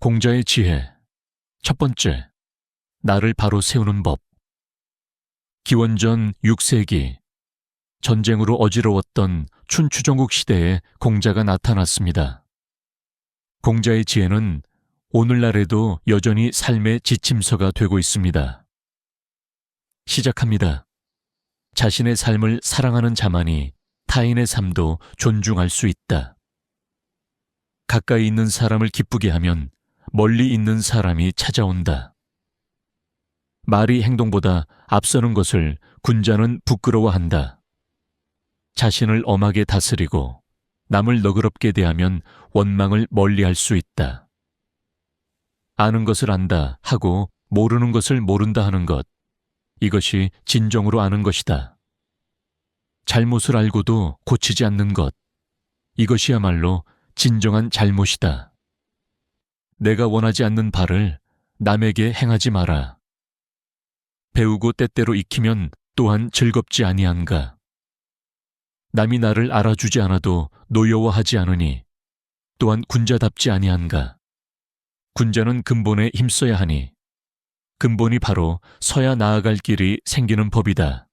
공자의 지혜. 첫 번째, 나를 바로 세우는 법. 기원전 6세기, 전쟁으로 어지러웠던 춘추전국 시대에 공자가 나타났습니다. 공자의 지혜는 오늘날에도 여전히 삶의 지침서가 되고 있습니다. 시작합니다. 자신의 삶을 사랑하는 자만이 타인의 삶도 존중할 수 있다. 가까이 있는 사람을 기쁘게 하면 멀리 있는 사람이 찾아온다. 말이 행동보다 앞서는 것을 군자는 부끄러워한다. 자신을 엄하게 다스리고 남을 너그럽게 대하면 원망을 멀리할 수 있다. 아는 것을 안다 하고 모르는 것을 모른다 하는 것, 이것이 진정으로 아는 것이다. 잘못을 알고도 고치지 않는 것, 이것이야말로 진정한 잘못이다. 내가 원하지 않는 바를 남에게 행하지 마라. 배우고 때때로 익히면 또한 즐겁지 아니한가. 남이 나를 알아주지 않아도 노여워하지 않으니 또한 군자답지 아니한가. 군자는 근본에 힘써야 하니 근본이 바로 서야 나아갈 길이 생기는 법이다.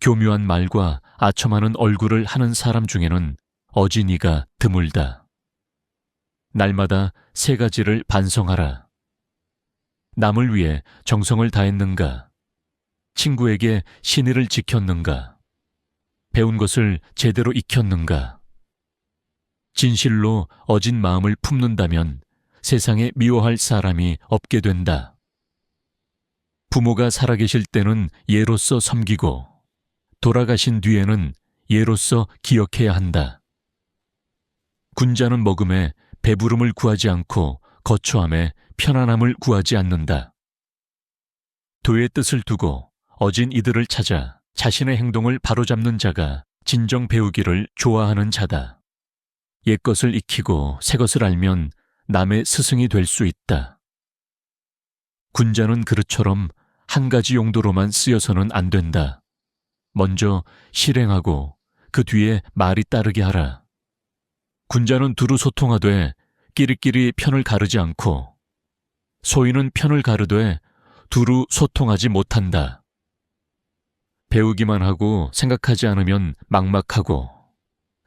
교묘한 말과 아첨하는 얼굴을 하는 사람 중에는 어진이가 드물다. 날마다 세 가지를 반성하라. 남을 위해 정성을 다했는가? 친구에게 신의를 지켰는가? 배운 것을 제대로 익혔는가? 진실로 어진 마음을 품는다면 세상에 미워할 사람이 없게 된다. 부모가 살아계실 때는 예로서 섬기고 돌아가신 뒤에는 예로서 기억해야 한다. 군자는 먹음에 배부름을 구하지 않고 거처함에 편안함을 구하지 않는다. 도의 뜻을 두고 어진 이들을 찾아 자신의 행동을 바로잡는 자가 진정 배우기를 좋아하는 자다. 옛것을 익히고 새것을 알면 남의 스승이 될 수 있다. 군자는 그릇처럼 한 가지 용도로만 쓰여서는 안 된다. 먼저 실행하고 그 뒤에 말이 따르게 하라. 군자는 두루 소통하되 끼리끼리 편을 가르지 않고 소인은 편을 가르되 두루 소통하지 못한다. 배우기만 하고 생각하지 않으면 막막하고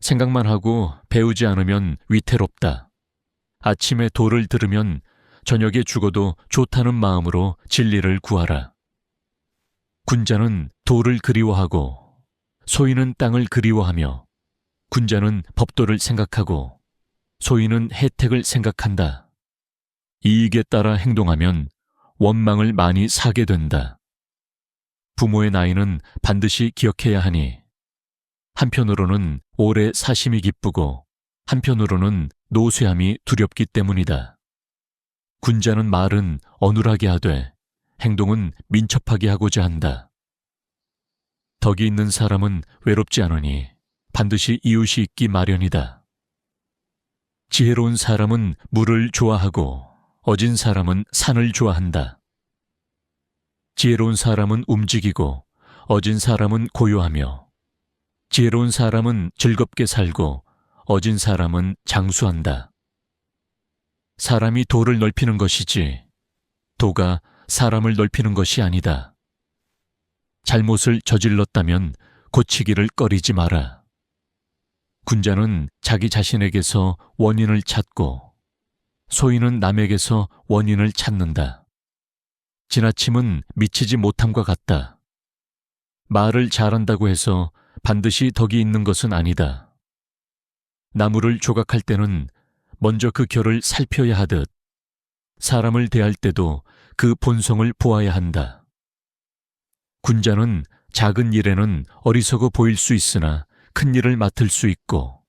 생각만 하고 배우지 않으면 위태롭다. 아침에 도를 들으면 저녁에 죽어도 좋다는 마음으로 진리를 구하라. 군자는 도를 그리워하고 소인은 땅을 그리워하며 군자는 법도를 생각하고 소인은 혜택을 생각한다. 이익에 따라 행동하면 원망을 많이 사게 된다. 부모의 나이는 반드시 기억해야 하니 한편으로는 오래 사심이 기쁘고 한편으로는 노쇠함이 두렵기 때문이다. 군자는 말은 어눌하게 하되 행동은 민첩하게 하고자 한다. 덕이 있는 사람은 외롭지 않으니 반드시 이웃이 있기 마련이다. 지혜로운 사람은 물을 좋아하고 어진 사람은 산을 좋아한다. 지혜로운 사람은 움직이고 어진 사람은 고요하며 지혜로운 사람은 즐겁게 살고 어진 사람은 장수한다. 사람이 도를 넓히는 것이지 도가 사람을 넓히는 것이 아니다. 잘못을 저질렀다면 고치기를 꺼리지 마라. 군자는 자기 자신에게서 원인을 찾고 소인은 남에게서 원인을 찾는다. 지나침은 미치지 못함과 같다. 말을 잘한다고 해서 반드시 덕이 있는 것은 아니다. 나무를 조각할 때는 먼저 그 결을 살펴야 하듯 사람을 대할 때도 그 본성을 보아야 한다. 군자는 작은 일에는 어리석어 보일 수 있으나 큰 일을 맡을 수 있고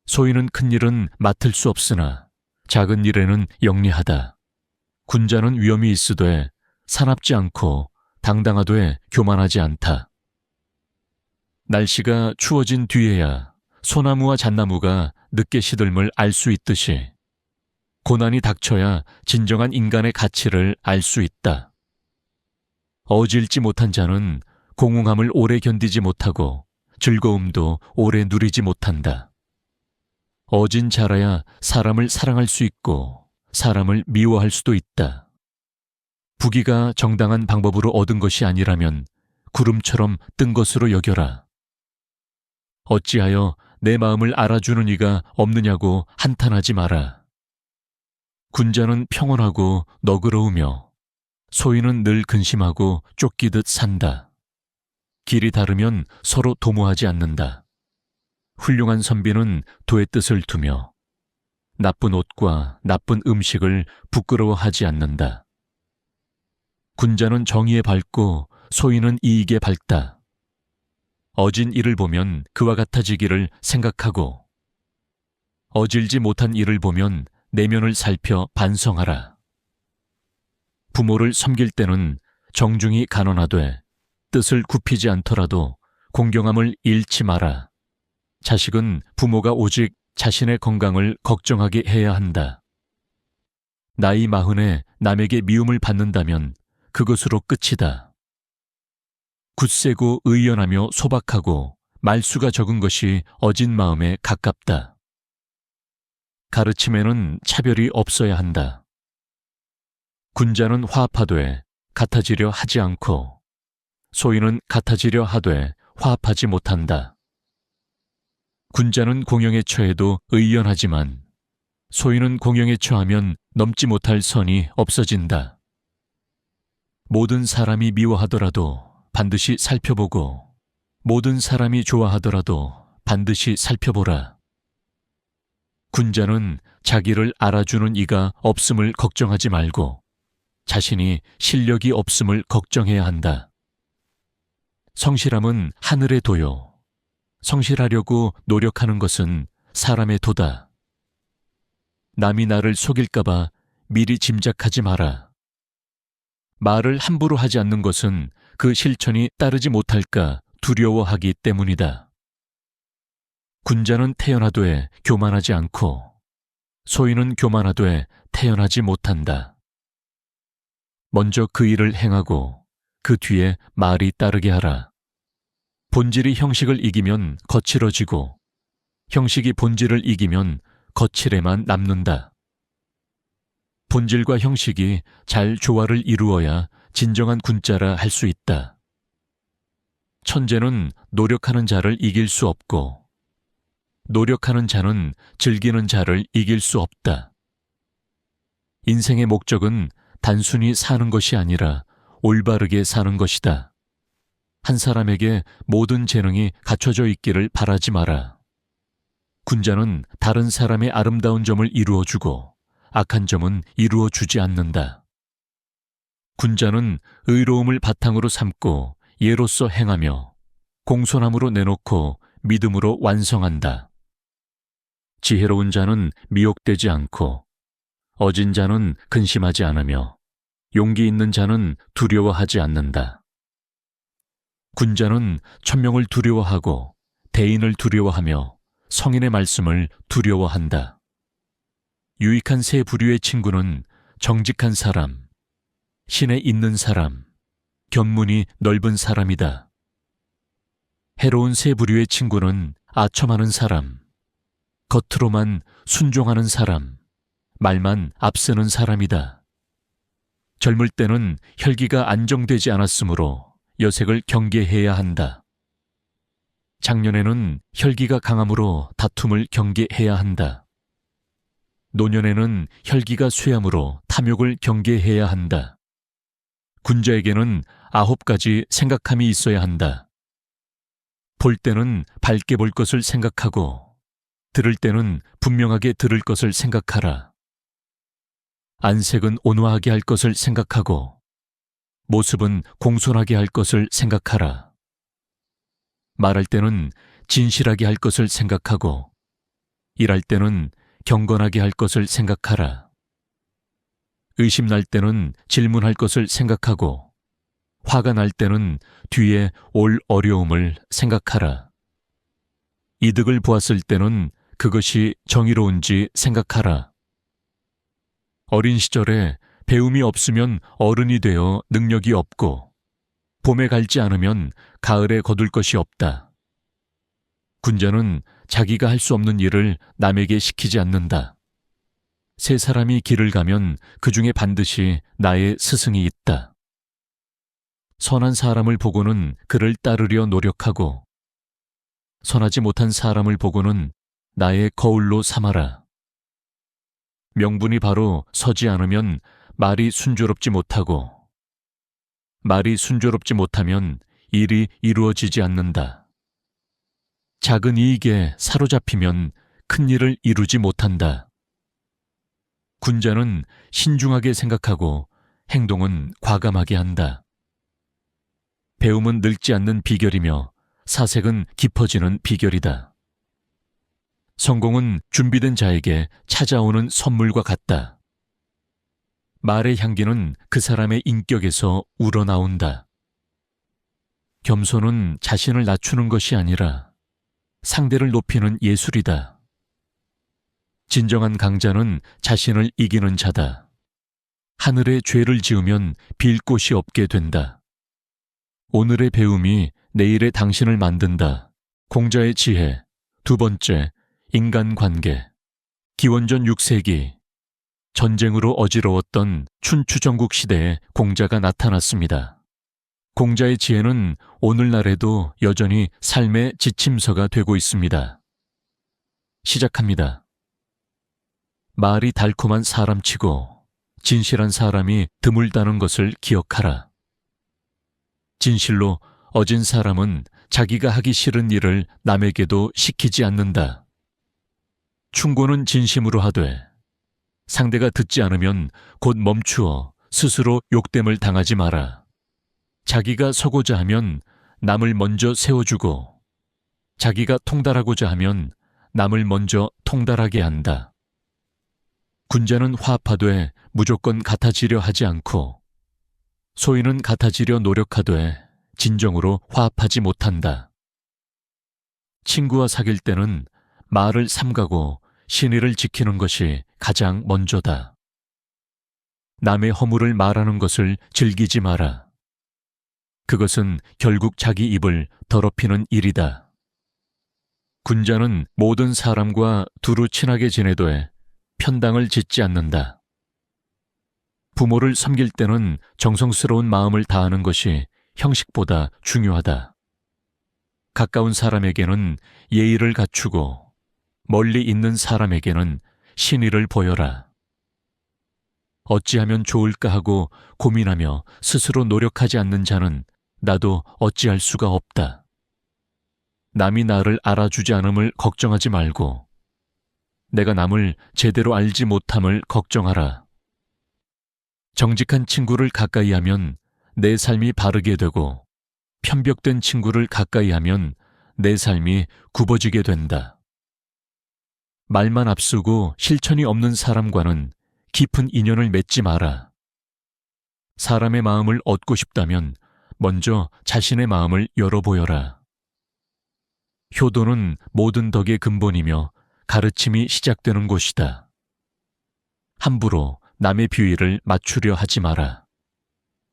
소인은 큰 일은 맡을 수 없으나 작은 일에는 영리하다. 군자는 위엄이 있으되 사납지 않고 당당하되 교만하지 않다. 날씨가 추워진 뒤에야 소나무와 잣나무가 늦게 시들음을 알 수 있듯이 고난이 닥쳐야 진정한 인간의 가치를 알 수 있다. 어질지 못한 자는 공허함을 오래 견디지 못하고 즐거움도 오래 누리지 못한다. 어진 자라야 사람을 사랑할 수 있고 사람을 미워할 수도 있다. 부귀가 정당한 방법으로 얻은 것이 아니라면 구름처럼 뜬 것으로 여겨라. 어찌하여 내 마음을 알아주는 이가 없느냐고 한탄하지 마라. 군자는 평온하고 너그러우며 소인은 늘 근심하고 쫓기듯 산다. 길이 다르면 서로 도모하지 않는다. 훌륭한 선비는 도의 뜻을 두며 나쁜 옷과 나쁜 음식을 부끄러워하지 않는다. 군자는 정의에 밝고 소인은 이익에 밝다. 어진 일을 보면 그와 같아지기를 생각하고 어질지 못한 일을 보면 내면을 살펴 반성하라. 부모를 섬길 때는 정중히 간언하되 뜻을 굽히지 않더라도 공경함을 잃지 마라. 자식은 부모가 오직 자신의 건강을 걱정하게 해야 한다. 나이 40에 남에게 미움을 받는다면 그것으로 끝이다. 굳세고 의연하며 소박하고 말수가 적은 것이 어진 마음에 가깝다. 가르침에는 차별이 없어야 한다. 군자는 화합하되 같아지려 하지 않고 소인은 같아지려 하되 화합하지 못한다. 군자는 공영에 처해도 의연하지만 소인은 공영에 처하면 넘지 못할 선이 없어진다. 모든 사람이 미워하더라도 반드시 살펴보고 모든 사람이 좋아하더라도 반드시 살펴보라. 군자는 자기를 알아주는 이가 없음을 걱정하지 말고 자신이 실력이 없음을 걱정해야 한다. 성실함은 하늘의 도요. 성실하려고 노력하는 것은 사람의 도다. 남이 나를 속일까봐 미리 짐작하지 마라. 말을 함부로 하지 않는 것은 그 실천이 따르지 못할까 두려워하기 때문이다. 군자는 태연하되 교만하지 않고 소인은 교만하되 태연하지 못한다. 먼저 그 일을 행하고 그 뒤에 말이 따르게 하라. 본질이 형식을 이기면 거칠어지고 형식이 본질을 이기면 거칠에만 남는다. 본질과 형식이 잘 조화를 이루어야 진정한 군자라 할 수 있다. 천재는 노력하는 자를 이길 수 없고 노력하는 자는 즐기는 자를 이길 수 없다. 인생의 목적은 단순히 사는 것이 아니라 올바르게 사는 것이다. 한 사람에게 모든 재능이 갖춰져 있기를 바라지 마라. 군자는 다른 사람의 아름다운 점을 이루어주고 악한 점은 이루어주지 않는다. 군자는 의로움을 바탕으로 삼고 예로서 행하며 공손함으로 내놓고 믿음으로 완성한다. 지혜로운 자는 미혹되지 않고 어진 자는 근심하지 않으며 용기 있는 자는 두려워하지 않는다. 군자는 천명을 두려워하고 대인을 두려워하며 성인의 말씀을 두려워한다. 유익한 세 부류의 친구는 정직한 사람, 신에 있는 사람, 견문이 넓은 사람이다. 해로운 세 부류의 친구는 아첨하는 사람, 겉으로만 순종하는 사람, 말만 앞서는 사람이다. 젊을 때는 혈기가 안정되지 않았으므로 여색을 경계해야 한다. 장년에는 혈기가 강함으로 다툼을 경계해야 한다. 노년에는 혈기가 쇠함으로 탐욕을 경계해야 한다. 군자에게는 9가지 생각함이 있어야 한다. 볼 때는 밝게 볼 것을 생각하고 들을 때는 분명하게 들을 것을 생각하라. 안색은 온화하게 할 것을 생각하고 모습은 공손하게 할 것을 생각하라. 말할 때는 진실하게 할 것을 생각하고 일할 때는 경건하게 할 것을 생각하라. 의심날 때는 질문할 것을 생각하고 화가 날 때는 뒤에 올 어려움을 생각하라. 이득을 보았을 때는 그것이 정의로운지 생각하라. 어린 시절에 배움이 없으면 어른이 되어 능력이 없고 봄에 갈지 않으면 가을에 거둘 것이 없다. 군자는 자기가 할 수 없는 일을 남에게 시키지 않는다. 세 사람이 길을 가면 그 중에 반드시 나의 스승이 있다. 선한 사람을 보고는 그를 따르려 노력하고 선하지 못한 사람을 보고는 나의 거울로 삼아라. 명분이 바로 서지 않으면 말이 순조롭지 못하고 말이 순조롭지 못하면 일이 이루어지지 않는다. 작은 이익에 사로잡히면 큰 일을 이루지 못한다. 군자는 신중하게 생각하고 행동은 과감하게 한다. 배움은 늙지 않는 비결이며 사색은 깊어지는 비결이다. 성공은 준비된 자에게 찾아오는 선물과 같다. 말의 향기는 그 사람의 인격에서 우러나온다. 겸손은 자신을 낮추는 것이 아니라 상대를 높이는 예술이다. 진정한 강자는 자신을 이기는 자다. 하늘에 죄를 지으면 빌 곳이 없게 된다. 오늘의 배움이 내일의 당신을 만든다. 공자의 지혜. 두 번째, 인간관계. 기원전 6세기, 전쟁으로 어지러웠던 춘추전국 시대에 공자가 나타났습니다. 공자의 지혜는 오늘날에도 여전히 삶의 지침서가 되고 있습니다. 시작합니다. 말이 달콤한 사람치고 진실한 사람이 드물다는 것을 기억하라. 진실로 어진 사람은 자기가 하기 싫은 일을 남에게도 시키지 않는다. 충고는 진심으로 하되 상대가 듣지 않으면 곧 멈추어 스스로 욕됨을 당하지 마라. 자기가 서고자 하면 남을 먼저 세워주고 자기가 통달하고자 하면 남을 먼저 통달하게 한다. 군자는 화합하되 무조건 같아지려 하지 않고 소인은 같아지려 노력하되 진정으로 화합하지 못한다. 친구와 사귈 때는 말을 삼가고 신의를 지키는 것이 가장 먼저다. 남의 허물을 말하는 것을 즐기지 마라. 그것은 결국 자기 입을 더럽히는 일이다. 군자는 모든 사람과 두루 친하게 지내도 편당을 짓지 않는다. 부모를 섬길 때는 정성스러운 마음을 다하는 것이 형식보다 중요하다. 가까운 사람에게는 예의를 갖추고 멀리 있는 사람에게는 신의를 보여라. 어찌하면 좋을까 하고 고민하며 스스로 노력하지 않는 자는 나도 어찌할 수가 없다. 남이 나를 알아주지 않음을 걱정하지 말고 내가 남을 제대로 알지 못함을 걱정하라. 정직한 친구를 가까이 하면 내 삶이 바르게 되고 편벽된 친구를 가까이 하면 내 삶이 굽어지게 된다. 말만 앞서고 실천이 없는 사람과는 깊은 인연을 맺지 마라. 사람의 마음을 얻고 싶다면 먼저 자신의 마음을 열어보여라. 효도는 모든 덕의 근본이며 가르침이 시작되는 곳이다. 함부로 남의 비위를 맞추려 하지 마라.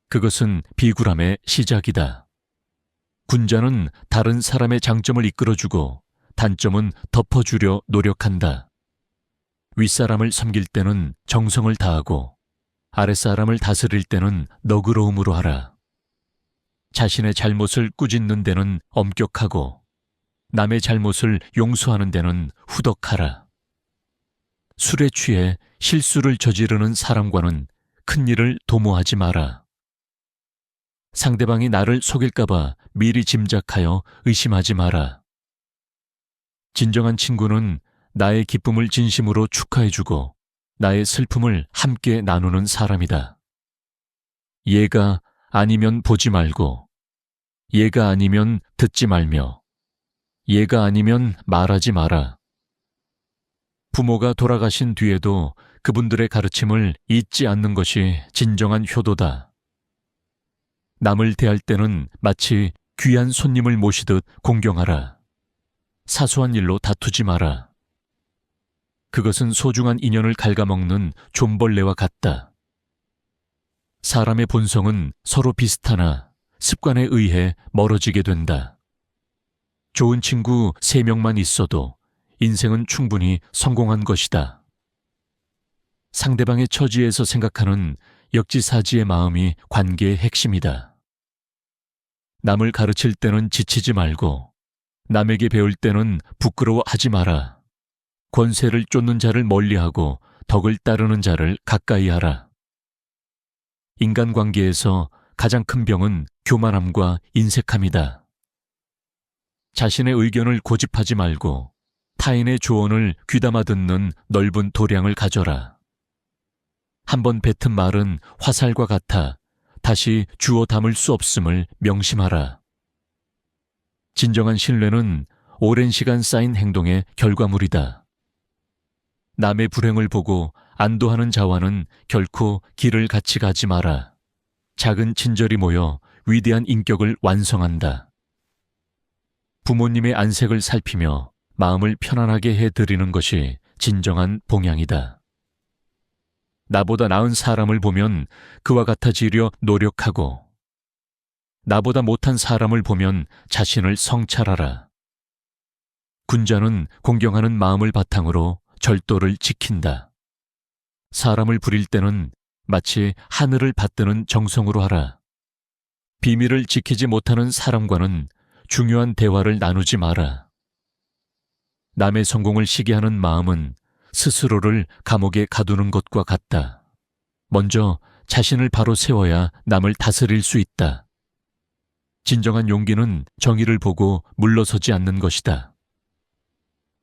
그것은 비굴함의 시작이다. 군자는 다른 사람의 장점을 이끌어주고 단점은 덮어주려 노력한다. 윗사람을 섬길 때는 정성을 다하고 아랫사람을 다스릴 때는 너그러움으로 하라. 자신의 잘못을 꾸짖는 데는 엄격하고 남의 잘못을 용서하는 데는 후덕하라. 술에 취해 실수를 저지르는 사람과는 큰 일을 도모하지 마라. 상대방이 나를 속일까봐 미리 짐작하여 의심하지 마라. 진정한 친구는 나의 기쁨을 진심으로 축하해주고 나의 슬픔을 함께 나누는 사람이다. 얘가 아니면 보지 말고 얘가 아니면 듣지 말며 얘가 아니면 말하지 마라. 부모가 돌아가신 뒤에도 그분들의 가르침을 잊지 않는 것이 진정한 효도다. 남을 대할 때는 마치 귀한 손님을 모시듯 공경하라. 사소한 일로 다투지 마라. 그것은 소중한 인연을 갉아먹는 좀벌레와 같다. 사람의 본성은 서로 비슷하나 습관에 의해 멀어지게 된다. 좋은 친구 3명만 있어도 인생은 충분히 성공한 것이다. 상대방의 처지에서 생각하는 역지사지의 마음이 관계의 핵심이다. 남을 가르칠 때는 지치지 말고 남에게 배울 때는 부끄러워하지 마라. 권세를 쫓는 자를 멀리하고 덕을 따르는 자를 가까이 하라. 인간관계에서 가장 큰 병은 교만함과 인색함이다. 자신의 의견을 고집하지 말고 타인의 조언을 귀담아 듣는 넓은 도량을 가져라. 한번 뱉은 말은 화살과 같아 다시 주워 담을 수 없음을 명심하라. 진정한 신뢰는 오랜 시간 쌓인 행동의 결과물이다. 남의 불행을 보고 안도하는 자와는 결코 길을 같이 가지 마라. 작은 친절이 모여 위대한 인격을 완성한다. 부모님의 안색을 살피며 마음을 편안하게 해드리는 것이 진정한 봉양이다. 나보다 나은 사람을 보면 그와 같아지려 노력하고, 나보다 못한 사람을 보면 자신을 성찰하라. 군자는 공경하는 마음을 바탕으로 절도를 지킨다. 사람을 부릴 때는 마치 하늘을 받드는 정성으로 하라. 비밀을 지키지 못하는 사람과는 중요한 대화를 나누지 마라. 남의 성공을 시기하는 마음은 스스로를 감옥에 가두는 것과 같다. 먼저 자신을 바로 세워야 남을 다스릴 수 있다. 진정한 용기는 정의를 보고 물러서지 않는 것이다.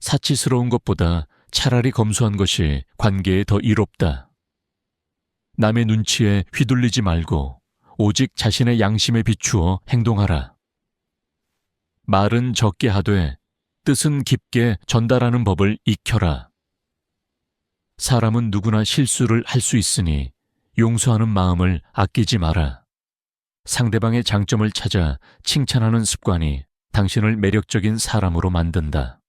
사치스러운 것보다 차라리 검소한 것이 관계에 더 이롭다. 남의 눈치에 휘둘리지 말고 오직 자신의 양심에 비추어 행동하라. 말은 적게 하되 뜻은 깊게 전달하는 법을 익혀라. 사람은 누구나 실수를 할 수 있으니 용서하는 마음을 아끼지 마라. 상대방의 장점을 찾아 칭찬하는 습관이 당신을 매력적인 사람으로 만든다.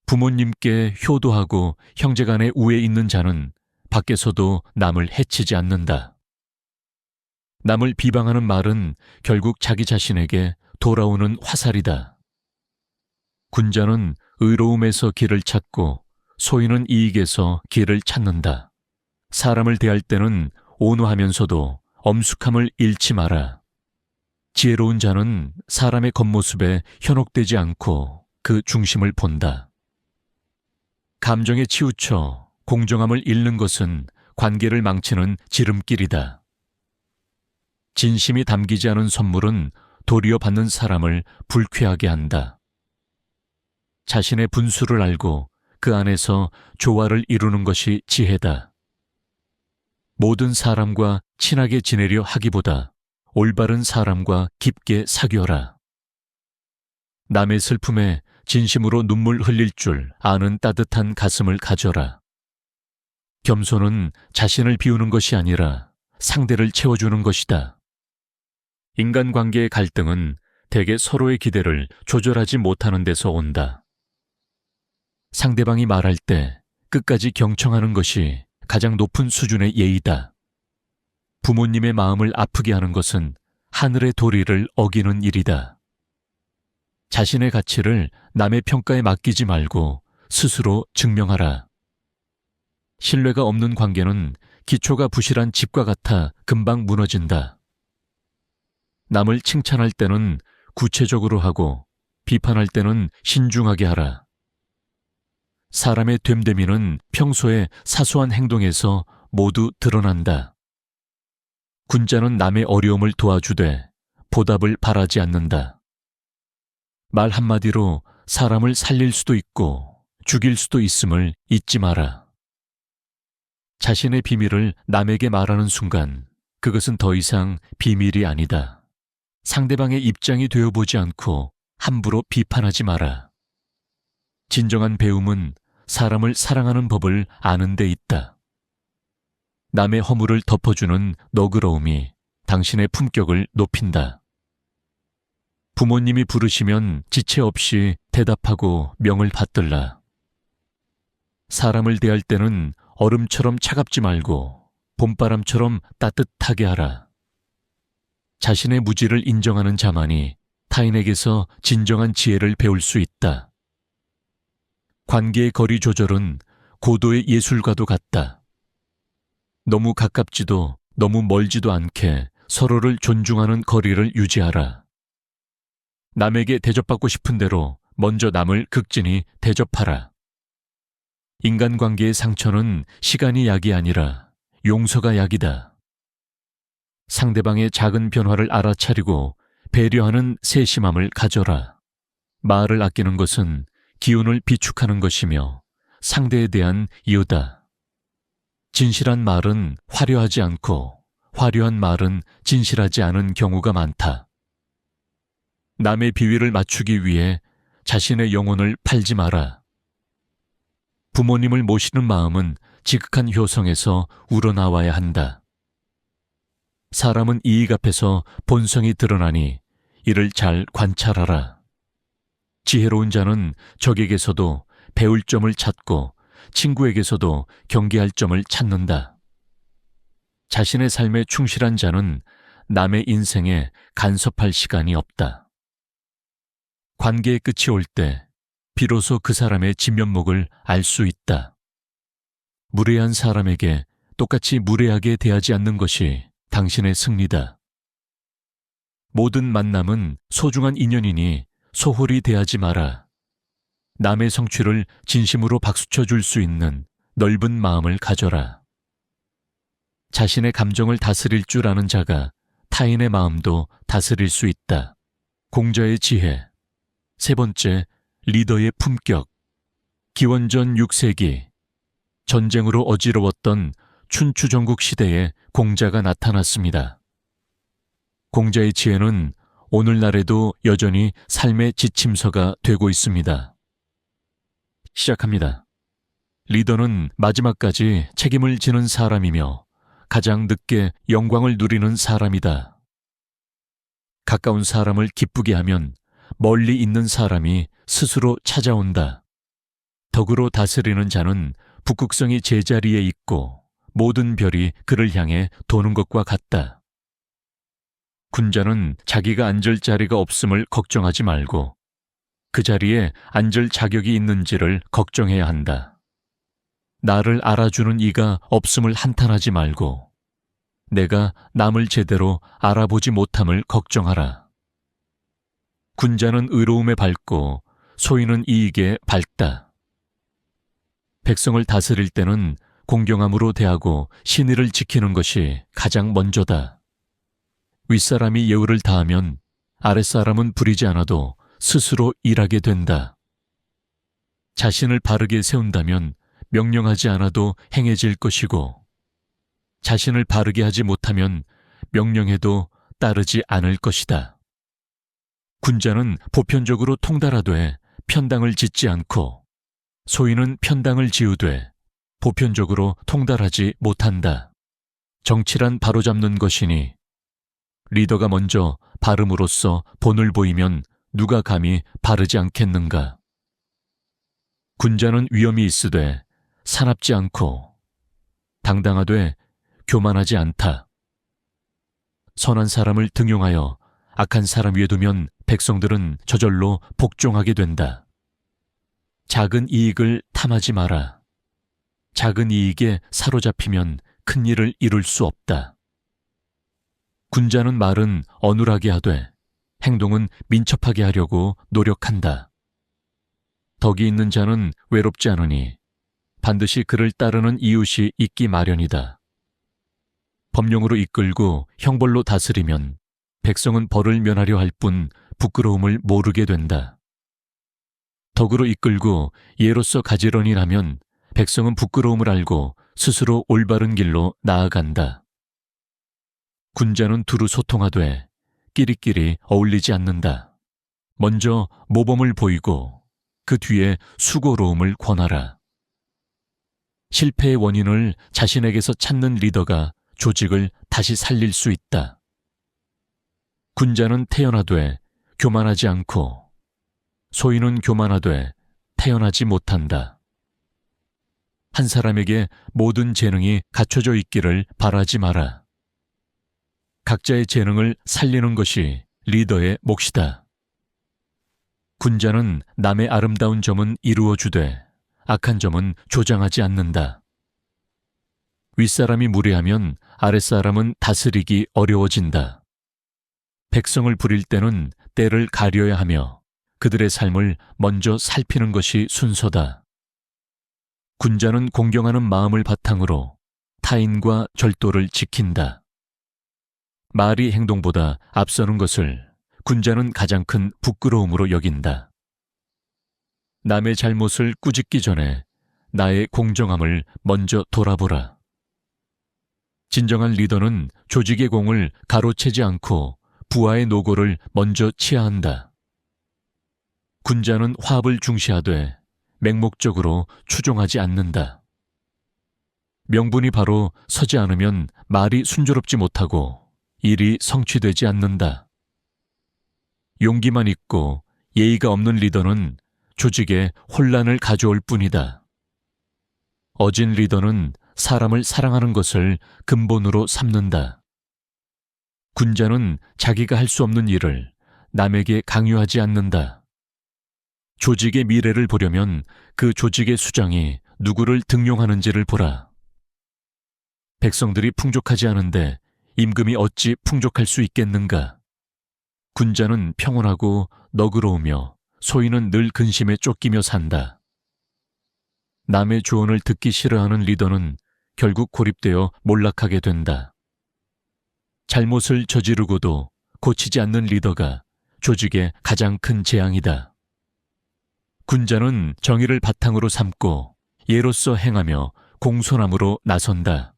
부모님께 효도하고 형제간의 우애 있는 자는 밖에서도 남을 해치지 않는다. 남을 비방하는 말은 결국 자기 자신에게 돌아오는 화살이다. 군자는 의로움에서 길을 찾고 소인은 이익에서 길을 찾는다. 사람을 대할 때는 온화하면서도 엄숙함을 잃지 마라. 지혜로운 자는 사람의 겉모습에 현혹되지 않고 그 중심을 본다. 감정에 치우쳐 공정함을 잃는 것은 관계를 망치는 지름길이다. 진심이 담기지 않은 선물은 도리어 받는 사람을 불쾌하게 한다. 자신의 분수를 알고 그 안에서 조화를 이루는 것이 지혜다. 모든 사람과 친하게 지내려 하기보다 올바른 사람과 깊게 사귀어라. 남의 슬픔에 진심으로 눈물 흘릴 줄 아는 따뜻한 가슴을 가져라. 겸손은 자신을 비우는 것이 아니라 상대를 채워주는 것이다. 인간관계의 갈등은 대개 서로의 기대를 조절하지 못하는 데서 온다. 상대방이 말할 때 끝까지 경청하는 것이 가장 높은 수준의 예의다. 부모님의 마음을 아프게 하는 것은 하늘의 도리를 어기는 일이다. 자신의 가치를 남의 평가에 맡기지 말고 스스로 증명하라. 신뢰가 없는 관계는 기초가 부실한 집과 같아 금방 무너진다. 남을 칭찬할 때는 구체적으로 하고 비판할 때는 신중하게 하라. 사람의 됨됨이는 평소의 사소한 행동에서 모두 드러난다. 군자는 남의 어려움을 도와주되 보답을 바라지 않는다. 말 한마디로 사람을 살릴 수도 있고 죽일 수도 있음을 잊지 마라. 자신의 비밀을 남에게 말하는 순간 그것은 더 이상 비밀이 아니다. 상대방의 입장이 되어보지 않고 함부로 비판하지 마라. 진정한 배움은 사람을 사랑하는 법을 아는 데 있다. 남의 허물을 덮어주는 너그러움이 당신의 품격을 높인다. 부모님이 부르시면 지체 없이 대답하고 명을 받들라. 사람을 대할 때는 얼음처럼 차갑지 말고 봄바람처럼 따뜻하게 하라. 자신의 무지를 인정하는 자만이 타인에게서 진정한 지혜를 배울 수 있다. 관계의 거리 조절은 고도의 예술가도 같다. 너무 가깝지도 너무 멀지도 않게 서로를 존중하는 거리를 유지하라. 남에게 대접받고 싶은 대로 먼저 남을 극진히 대접하라. 인간관계의 상처는 시간이 약이 아니라 용서가 약이다. 상대방의 작은 변화를 알아차리고 배려하는 세심함을 가져라. 말을 아끼는 것은 기운을 비축하는 것이며 상대에 대한 이유다. 진실한 말은 화려하지 않고 화려한 말은 진실하지 않은 경우가 많다. 남의 비위를 맞추기 위해 자신의 영혼을 팔지 마라. 부모님을 모시는 마음은 지극한 효성에서 우러나와야 한다. 사람은 이익 앞에서 본성이 드러나니 이를 잘 관찰하라. 지혜로운 자는 적에게서도 배울 점을 찾고 친구에게서도 경계할 점을 찾는다. 자신의 삶에 충실한 자는 남의 인생에 간섭할 시간이 없다. 관계의 끝이 올 때 비로소 그 사람의 진면목을 알 수 있다. 무례한 사람에게 똑같이 무례하게 대하지 않는 것이 당신의 승리다. 모든 만남은 소중한 인연이니 소홀히 대하지 마라. 남의 성취를 진심으로 박수쳐 줄 수 있는 넓은 마음을 가져라. 자신의 감정을 다스릴 줄 아는 자가 타인의 마음도 다스릴 수 있다. 공자의 지혜. 세 번째, 리더의 품격. 기원전 6세기, 전쟁으로 어지러웠던 춘추전국 시대에 공자가 나타났습니다. 공자의 지혜는 오늘날에도 여전히 삶의 지침서가 되고 있습니다. 시작합니다. 리더는 마지막까지 책임을 지는 사람이며 가장 늦게 영광을 누리는 사람이다. 가까운 사람을 기쁘게 하면 멀리 있는 사람이 스스로 찾아온다. 덕으로 다스리는 자는 북극성이 제자리에 있고 모든 별이 그를 향해 도는 것과 같다. 군자는 자기가 앉을 자리가 없음을 걱정하지 말고 그 자리에 앉을 자격이 있는지를 걱정해야 한다. 나를 알아주는 이가 없음을 한탄하지 말고 내가 남을 제대로 알아보지 못함을 걱정하라. 군자는 의로움에 밝고 소인은 이익에 밝다. 백성을 다스릴 때는 공경함으로 대하고 신의를 지키는 것이 가장 먼저다. 윗사람이 예우를 다하면 아랫사람은 부리지 않아도 스스로 일하게 된다. 자신을 바르게 세운다면 명령하지 않아도 행해질 것이고 자신을 바르게 하지 못하면 명령해도 따르지 않을 것이다. 군자는 보편적으로 통달하되 편당을 짓지 않고 소인은 편당을 지우되 보편적으로 통달하지 못한다. 정치란 바로잡는 것이니 리더가 먼저 바름으로써 본을 보이면 누가 감히 바르지 않겠는가. 군자는 위엄이 있으되 사납지 않고 당당하되 교만하지 않다. 선한 사람을 등용하여 악한 사람 위에 두면 백성들은 저절로 복종하게 된다. 작은 이익을 탐하지 마라. 작은 이익에 사로잡히면 큰 일을 이룰 수 없다. 군자는 말은 어눌하게 하되 행동은 민첩하게 하려고 노력한다. 덕이 있는 자는 외롭지 않으니 반드시 그를 따르는 이웃이 있기 마련이다. 법령으로 이끌고 형벌로 다스리면 백성은 벌을 면하려 할 뿐 부끄러움을 모르게 된다. 덕으로 이끌고 예로서 가지런히 하면 백성은 부끄러움을 알고 스스로 올바른 길로 나아간다. 군자는 두루 소통하되 끼리끼리 어울리지 않는다. 먼저 모범을 보이고 그 뒤에 수고로움을 권하라. 실패의 원인을 자신에게서 찾는 리더가 조직을 다시 살릴 수 있다. 군자는 태연하되 교만하지 않고 소인은 교만하되 태연하지 못한다. 한 사람에게 모든 재능이 갖춰져 있기를 바라지 마라. 각자의 재능을 살리는 것이 리더의 몫이다. 군자는 남의 아름다운 점은 이루어 주되 악한 점은 조장하지 않는다. 윗사람이 무례하면 아랫사람은 다스리기 어려워진다. 백성을 부릴 때는 때를 가려야 하며 그들의 삶을 먼저 살피는 것이 순서다. 군자는 공경하는 마음을 바탕으로 타인과 절도를 지킨다. 말이 행동보다 앞서는 것을 군자는 가장 큰 부끄러움으로 여긴다. 남의 잘못을 꾸짖기 전에 나의 공정함을 먼저 돌아보라. 진정한 리더는 조직의 공을 가로채지 않고 부하의 노고를 먼저 치하한다. 군자는 화합을 중시하되 맹목적으로 추종하지 않는다. 명분이 바로 서지 않으면 말이 순조롭지 못하고 일이 성취되지 않는다. 용기만 있고 예의가 없는 리더는 조직에 혼란을 가져올 뿐이다. 어진 리더는 사람을 사랑하는 것을 근본으로 삼는다. 군자는 자기가 할 수 없는 일을 남에게 강요하지 않는다. 조직의 미래를 보려면 그 조직의 수장이 누구를 등용하는지를 보라. 백성들이 풍족하지 않은데 임금이 어찌 풍족할 수 있겠는가? 군자는 평온하고 너그러우며 소인은 늘 근심에 쫓기며 산다. 남의 조언을 듣기 싫어하는 리더는 결국 고립되어 몰락하게 된다. 잘못을 저지르고도 고치지 않는 리더가 조직의 가장 큰 재앙이다. 군자는 정의를 바탕으로 삼고 예로서 행하며 공손함으로 나선다.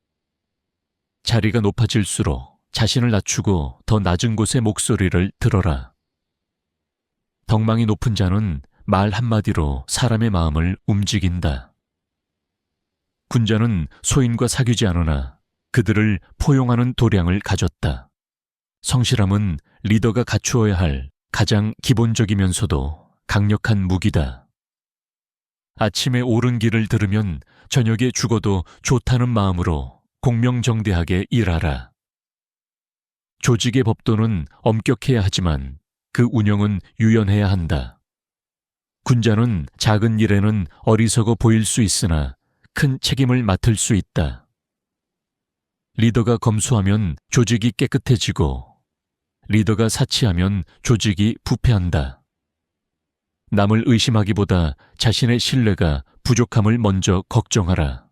자리가 높아질수록 자신을 낮추고 더 낮은 곳의 목소리를 들어라. 덕망이 높은 자는 말 한마디로 사람의 마음을 움직인다. 군자는 소인과 사귀지 않으나 그들을 포용하는 도량을 가졌다. 성실함은 리더가 갖추어야 할 가장 기본적이면서도 강력한 무기다. 아침에 옳은 길을 들으면 저녁에 죽어도 좋다는 마음으로 공명정대하게 일하라. 조직의 법도는 엄격해야 하지만 그 운영은 유연해야 한다. 군자는 작은 일에는 어리석어 보일 수 있으나 큰 책임을 맡을 수 있다. 리더가 검소하면 조직이 깨끗해지고 리더가 사치하면 조직이 부패한다. 남을 의심하기보다 자신의 신뢰가 부족함을 먼저 걱정하라.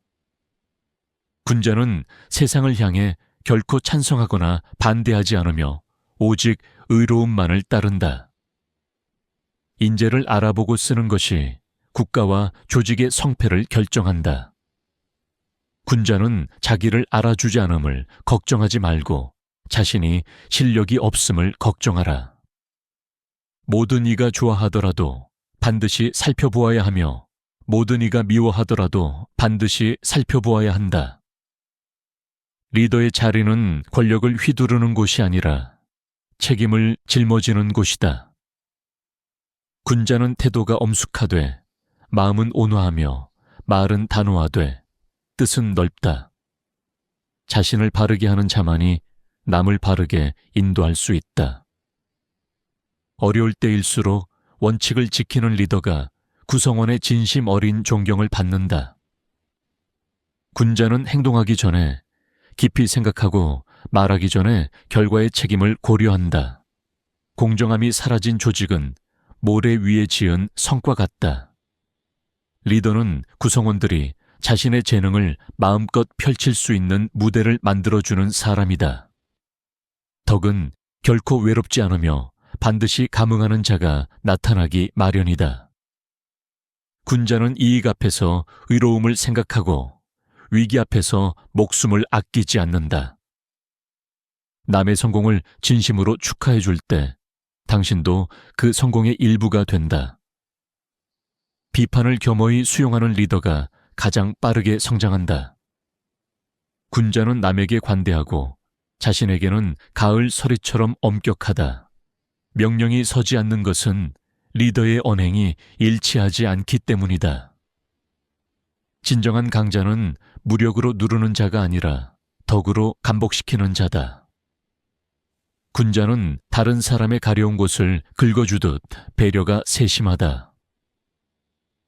군자는 세상을 향해 결코 찬성하거나 반대하지 않으며 오직 의로움만을 따른다. 인재를 알아보고 쓰는 것이 국가와 조직의 성패를 결정한다. 군자는 자기를 알아주지 않음을 걱정하지 말고 자신이 실력이 없음을 걱정하라. 모든 이가 좋아하더라도 반드시 살펴보아야 하며 모든 이가 미워하더라도 반드시 살펴보아야 한다. 리더의 자리는 권력을 휘두르는 곳이 아니라 책임을 짊어지는 곳이다. 군자는 태도가 엄숙하되 마음은 온화하며 말은 단호하되 뜻은 넓다. 자신을 바르게 하는 자만이 남을 바르게 인도할 수 있다. 어려울 때일수록 원칙을 지키는 리더가 구성원의 진심 어린 존경을 받는다. 군자는 행동하기 전에 깊이 생각하고 말하기 전에 결과의 책임을 고려한다. 공정함이 사라진 조직은 모래 위에 지은 성과 같다. 리더는 구성원들이 자신의 재능을 마음껏 펼칠 수 있는 무대를 만들어주는 사람이다. 덕은 결코 외롭지 않으며 반드시 감응하는 자가 나타나기 마련이다. 군자는 이익 앞에서 의로움을 생각하고 위기 앞에서 목숨을 아끼지 않는다. 남의 성공을 진심으로 축하해 줄 때 당신도 그 성공의 일부가 된다. 비판을 겸허히 수용하는 리더가 가장 빠르게 성장한다. 군자는 남에게 관대하고 자신에게는 가을 서리처럼 엄격하다. 명령이 서지 않는 것은 리더의 언행이 일치하지 않기 때문이다. 진정한 강자는 무력으로 누르는 자가 아니라 덕으로 감복시키는 자다. 군자는 다른 사람의 가려운 곳을 긁어주듯 배려가 세심하다.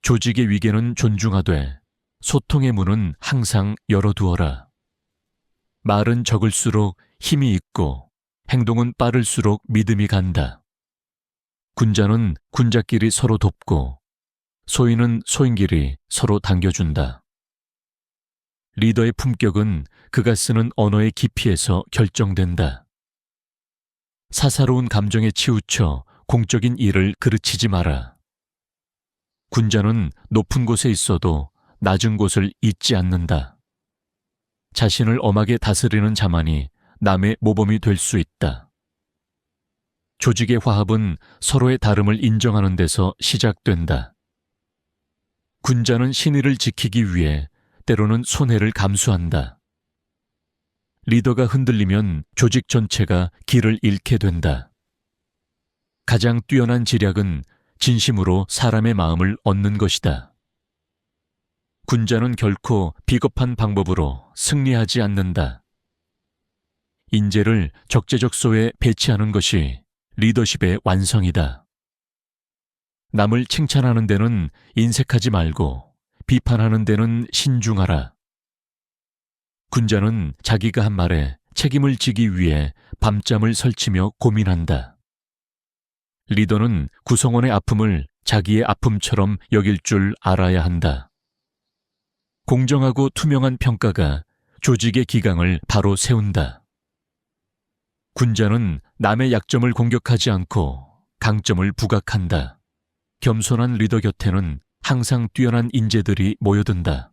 조직의 위계는 존중하되 소통의 문은 항상 열어두어라. 말은 적을수록 힘이 있고 행동은 빠를수록 믿음이 간다. 군자는 군자끼리 서로 돕고 소인은 소인끼리 서로 당겨준다. 리더의 품격은 그가 쓰는 언어의 깊이에서 결정된다. 사사로운 감정에 치우쳐 공적인 일을 그르치지 마라. 군자는 높은 곳에 있어도 낮은 곳을 잊지 않는다. 자신을 엄하게 다스리는 자만이 남의 모범이 될 수 있다. 조직의 화합은 서로의 다름을 인정하는 데서 시작된다. 군자는 신의를 지키기 위해 때로는 손해를 감수한다. 리더가 흔들리면 조직 전체가 길을 잃게 된다. 가장 뛰어난 지략은 진심으로 사람의 마음을 얻는 것이다. 군자는 결코 비겁한 방법으로 승리하지 않는다. 인재를 적재적소에 배치하는 것이 리더십의 완성이다. 남을 칭찬하는 데는 인색하지 말고 비판하는 데는 신중하라. 군자는 자기가 한 말에 책임을 지기 위해 밤잠을 설치며 고민한다. 리더는 구성원의 아픔을 자기의 아픔처럼 여길 줄 알아야 한다. 공정하고 투명한 평가가 조직의 기강을 바로 세운다. 군자는 남의 약점을 공격하지 않고 강점을 부각한다. 겸손한 리더 곁에는 항상 뛰어난 인재들이 모여든다.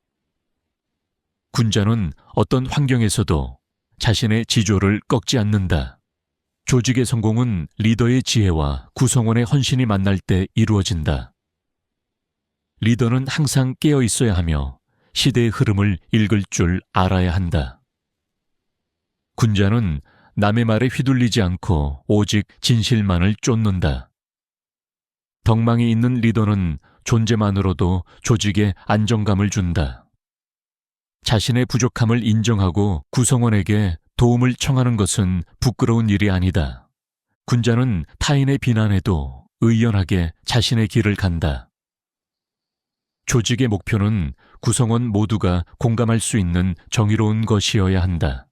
군자는 어떤 환경에서도 자신의 지조를 꺾지 않는다. 조직의 성공은 리더의 지혜와 구성원의 헌신이 만날 때 이루어진다. 리더는 항상 깨어 있어야 하며 시대의 흐름을 읽을 줄 알아야 한다. 군자는 남의 말에 휘둘리지 않고 오직 진실만을 쫓는다. 덕망이 있는 리더는 존재만으로도 조직에 안정감을 준다. 자신의 부족함을 인정하고 구성원에게 도움을 청하는 것은 부끄러운 일이 아니다. 군자는 타인의 비난에도 의연하게 자신의 길을 간다. 조직의 목표는 구성원 모두가 공감할 수 있는 정의로운 것이어야 한다.